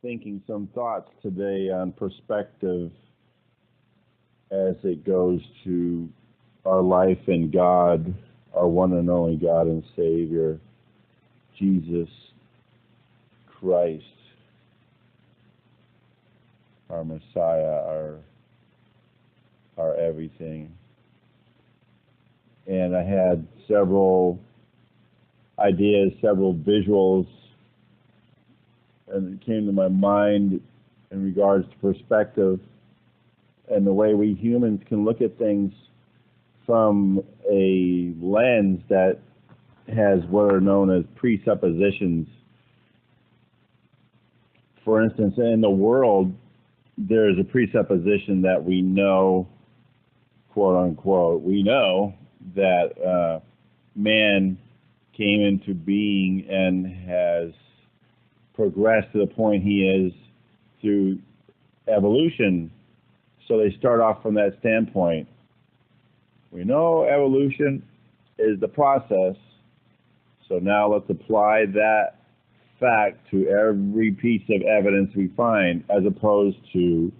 thinking some thoughts today on perspective as it goes to our life in God, our one and only God and Savior, Jesus Christ, our Messiah, our everything. And I had several ideas, several visuals, and it came to my mind in regards to perspective and the way we humans can look at things from a lens that has what are known as presuppositions. For instance, in the world, there is a presupposition that we know, quote unquote, we know that man came into being and has progressed to the point he is through evolution. So they start off from that standpoint. We know evolution is the process, so now let's apply that fact to every piece of evidence we find, as opposed to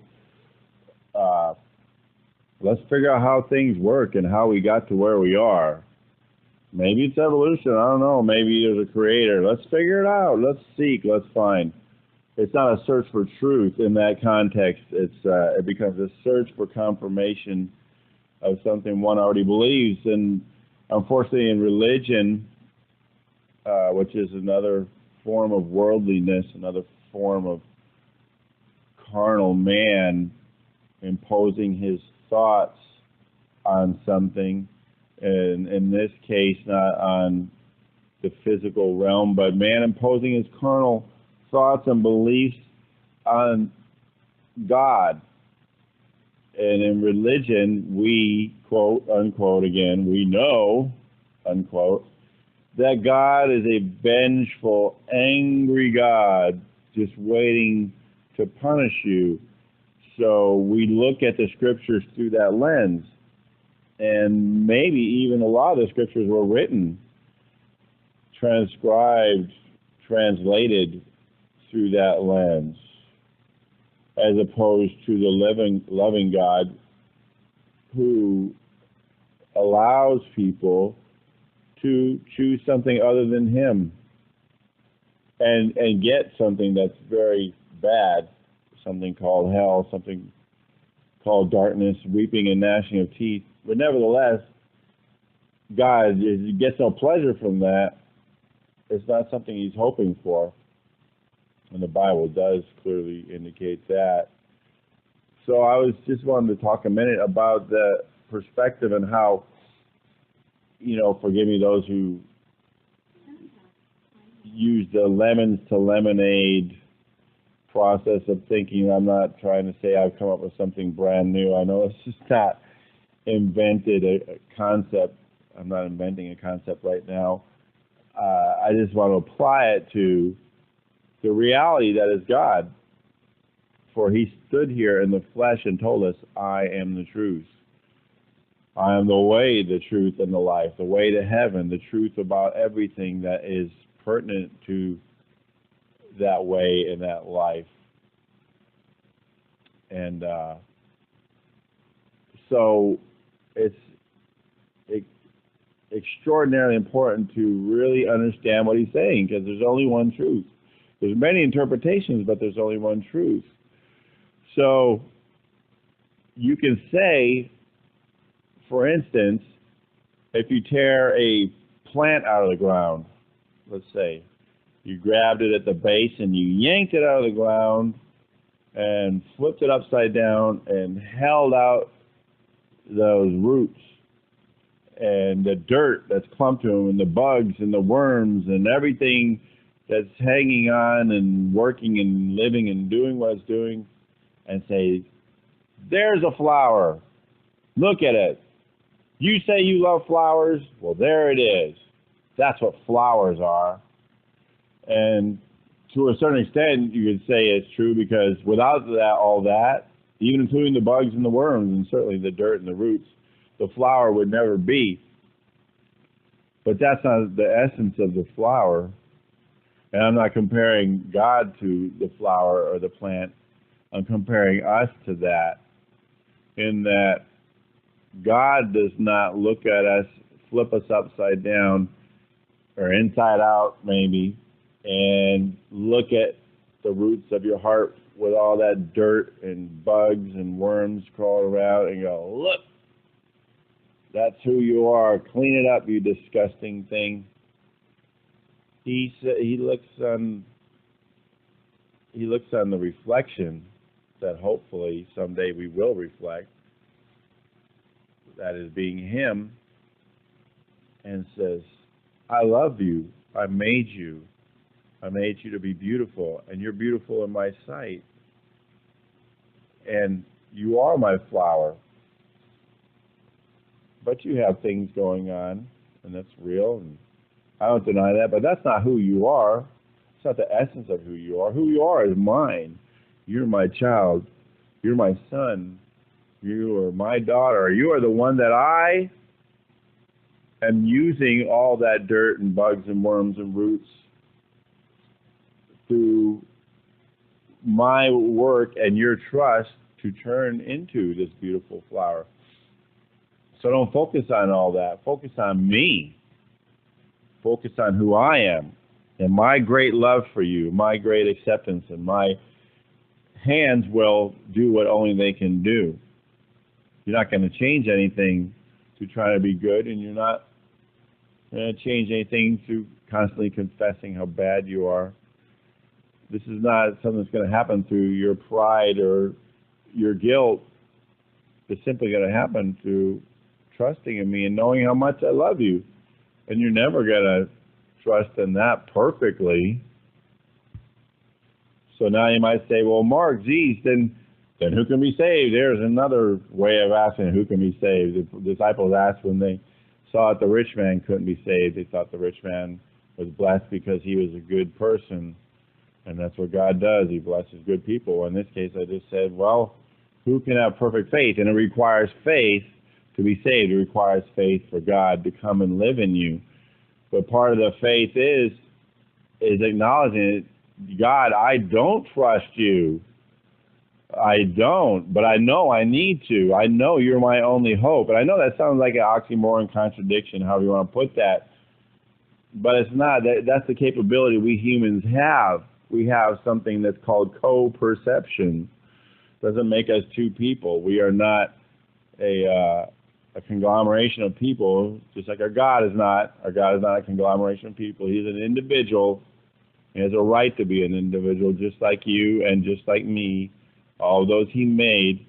let's figure out how things work and how we got to where we are. Maybe it's evolution, I don't know, maybe there's a creator. Let's figure it out, let's seek, let's find. It's not a search for truth in that context. It becomes a search for confirmation of something one already believes. And unfortunately in religion, which is another form of worldliness, another form of carnal man imposing his thoughts on something, and in this case not on the physical realm, but man imposing his carnal thoughts and beliefs on God. And in religion, we, quote unquote again, we know, unquote, that God is a vengeful, angry God just waiting to punish you. So we look at the scriptures through that lens. And maybe even a lot of the scriptures were written, transcribed, translated through that lens, as opposed to the loving God who allows people to choose something other than him and get something that's very bad, something called hell, something called darkness, weeping and gnashing of teeth. But nevertheless, God gets no pleasure from that. It's not something he's hoping for. And the Bible does clearly indicate that. So I was just wanting to talk a minute about the perspective and how, forgive me those who use the lemons to lemonade process of thinking. I'm not trying to say I've come up with something brand new. I know it's just not invented a concept. I'm not inventing a concept right now. I just want to apply it to the reality that is God. For he stood here in the flesh and told us, I am the truth. I am the way, the truth, and the life, the way to heaven, the truth about everything that is pertinent to that way and that life. And so it's extraordinarily important to really understand what he's saying, because there's only one truth. There's many interpretations, but there's only one truth. So you can say, for instance, if you tear a plant out of the ground, let's say, you grabbed it at the base and you yanked it out of the ground and flipped it upside down and held out those roots and the dirt that's clumped to them and the bugs and the worms and everything that's hanging on and working and living and doing what it's doing, and say, there's a flower. Look at it. You say you love flowers? Well, there it is. That's what flowers are. And to a certain extent, you could say it's true, because without that, all that, even including the bugs and the worms and certainly the dirt and the roots, the flower would never be. But that's not the essence of the flower. And I'm not comparing God to the flower or the plant. I'm comparing us to that, in that God does not look at us, flip us upside down or inside out maybe, and look at the roots of your heart with all that dirt and bugs and worms crawling around and go, look, that's who you are. Clean it up, you disgusting thing. He looks on the reflection that hopefully someday we will reflect, that is being Him, and says, I love you. I made you. I made you to be beautiful, and you're beautiful in my sight. And you are my flower. But you have things going on, and that's real, and I don't deny that, but that's not who you are. It's not the essence of who you are. Who you are is mine. You're my child. You're my son. You are my daughter. You are the one that I am using all that dirt and bugs and worms and roots through my work and your trust to turn into this beautiful flower. So don't focus on all that. Focus on me. Focus on who I am and my great love for you, my great acceptance, and my hands will do what only they can do. You're not going to change anything to try to be good, and you're not going to change anything through constantly confessing how bad you are. This is not something that's going to happen through your pride or your guilt. It's simply going to happen through trusting in me and knowing how much I love you. And you're never going to trust in that perfectly. So now you might say, well, Mark, geez, then who can be saved? There's another way of asking who can be saved. The disciples asked when they saw that the rich man couldn't be saved. They thought the rich man was blessed because he was a good person. And that's what God does. He blesses good people. In this case, I just said, well, who can have perfect faith? And it requires faith to be saved. It requires faith for God to come and live in you. But part of the faith is acknowledging it. God, I don't trust you. I don't, but I know I need to. I know you're my only hope. And I know that sounds like an oxymoron, contradiction, however you want to put that. But it's not. That's the capability we humans have. We have something that's called co-perception. Doesn't make us two people. We are not a conglomeration of people, just like our God is not. Our God is not a conglomeration of people. He's an individual. He has a right to be an individual, just like you and just like me, all those He made.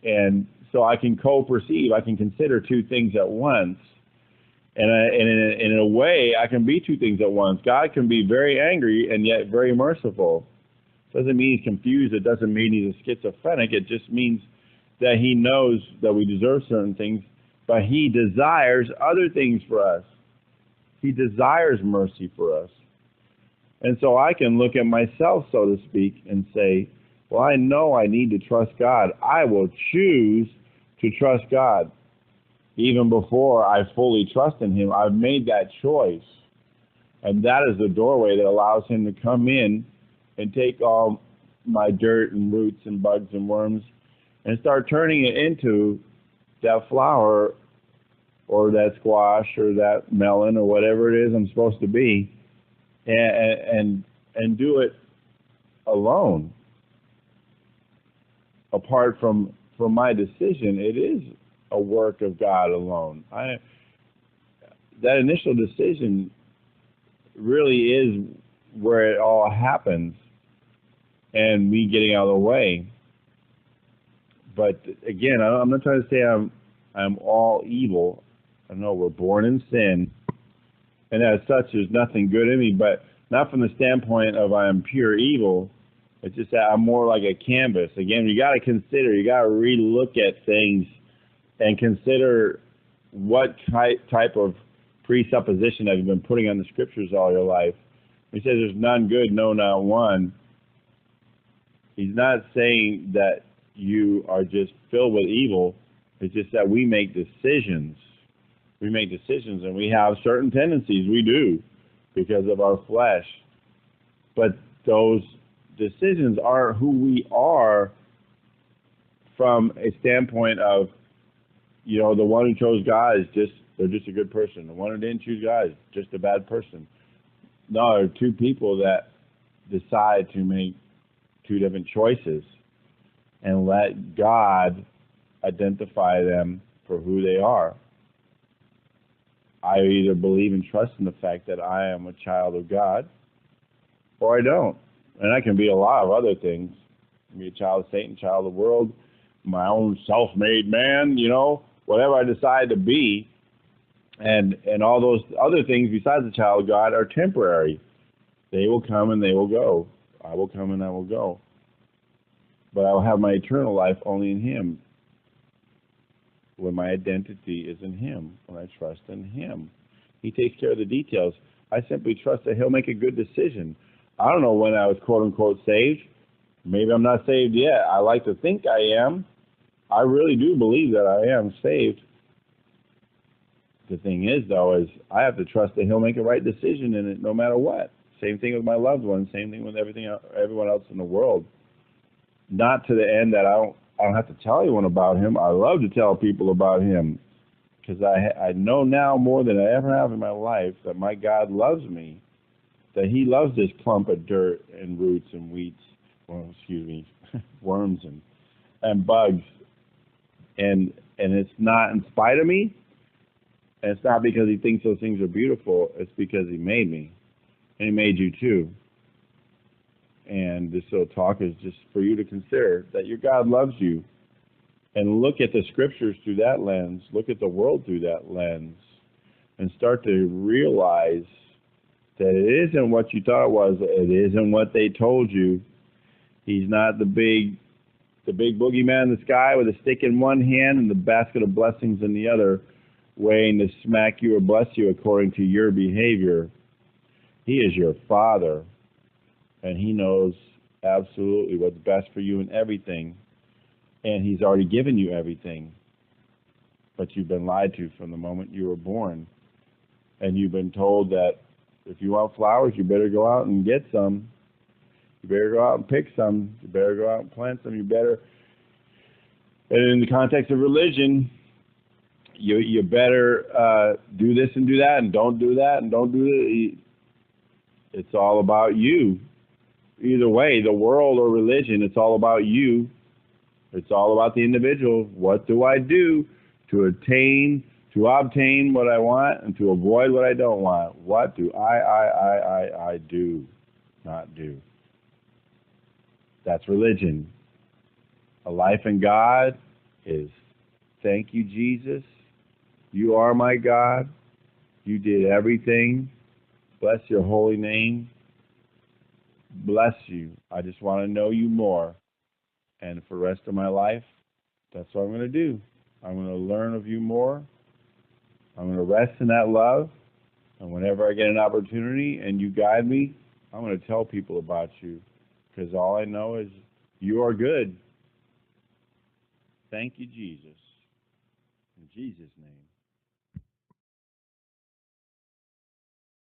And so I can co-perceive. I can consider two things at once. And in a way, I can be two things at once. God can be very angry and yet very merciful. Doesn't mean He's confused. It doesn't mean He's a schizophrenic. It just means that He knows that we deserve certain things, but He desires other things for us. He desires mercy for us. And so I can look at myself, so to speak, and say, well, I know I need to trust God. I will choose to trust God. Even before I fully trust in Him, I've made that choice. And that is the doorway that allows Him to come in and take all my dirt and roots and bugs and worms and start turning it into that flower or that squash or that melon or whatever it is I'm supposed to be, and do it alone. Apart from my decision, it is a work of God alone. That initial decision really is where it all happens, and me getting out of the way. But again, I'm not trying to say I'm all evil. I know we're born in sin, and as such, there's nothing good in me. But not from the standpoint of I am pure evil. It's just that I'm more like a canvas. Again, you got to consider. You got to re-look at things and consider what type of presupposition have you been putting on the Scriptures all your life. He says there's none good, no, not one. He's not saying that you are just filled with evil. It's just that we make decisions. We make decisions, and we have certain tendencies. We do, because of our flesh. But those decisions are who we are from a standpoint of, the one who chose God they're just a good person. The one who didn't choose God is just a bad person. No, there are two people that decide to make two different choices and let God identify them for who they are. I either believe and trust in the fact that I am a child of God, or I don't. And that can be a lot of other things. I can be a child of Satan, child of the world, my own self-made man, whatever I decide to be. And all those other things besides the child of God are temporary. They will come and they will go. I will come and I will go. But I will have my eternal life only in Him, when my identity is in Him, when I trust in Him. He takes care of the details. I simply trust that He'll make a good decision. I don't know when I was quote-unquote saved. Maybe I'm not saved yet. I like to think I am. I really do believe that I am saved. The thing is, though, is I have to trust that He'll make a right decision in it no matter what. Same thing with my loved ones. Same thing with everyone else in the world. Not to the end that I don't have to tell anyone about Him. I love to tell people about Him, because I know now more than I ever have in my life that my God loves me, that He loves this clump of dirt and roots and weeds, worms and bugs, and it's not in spite of me, and it's not because He thinks those things are beautiful. It's because He made me, and He made you too. And this little talk is just for you to consider that your God loves you, and look at the scriptures through that lens, look at the world through that lens, and start to realize that it isn't what you thought it was. It isn't what they told you. He's not the big boogeyman in the sky with a stick in one hand and the basket of blessings in the other, waiting to smack you or bless you according to your behavior. He is your Father, and He knows absolutely what's best for you in everything. And He's already given you everything. But you've been lied to from the moment you were born. And you've been told that if you want flowers, you better go out and get some. You better go out and pick some. You better go out and plant some. And in the context of religion, you better do this and do that, and don't do that, and don't do that. It's all about you. Either way, the world or religion, it's all about you. It's all about the individual. What do I do to obtain what I want and to avoid what I don't want? What do I do, not do? That's religion. A life in God is, thank you, Jesus. You are my God. You did everything. Bless your holy name. Bless you. I just want to know you more. And for the rest of my life, that's what I'm going to do. I'm going to learn of you more. I'm going to rest in that love. And whenever I get an opportunity and you guide me, I'm going to tell people about you. Because all I know is you are good. Thank you, Jesus. In Jesus' name.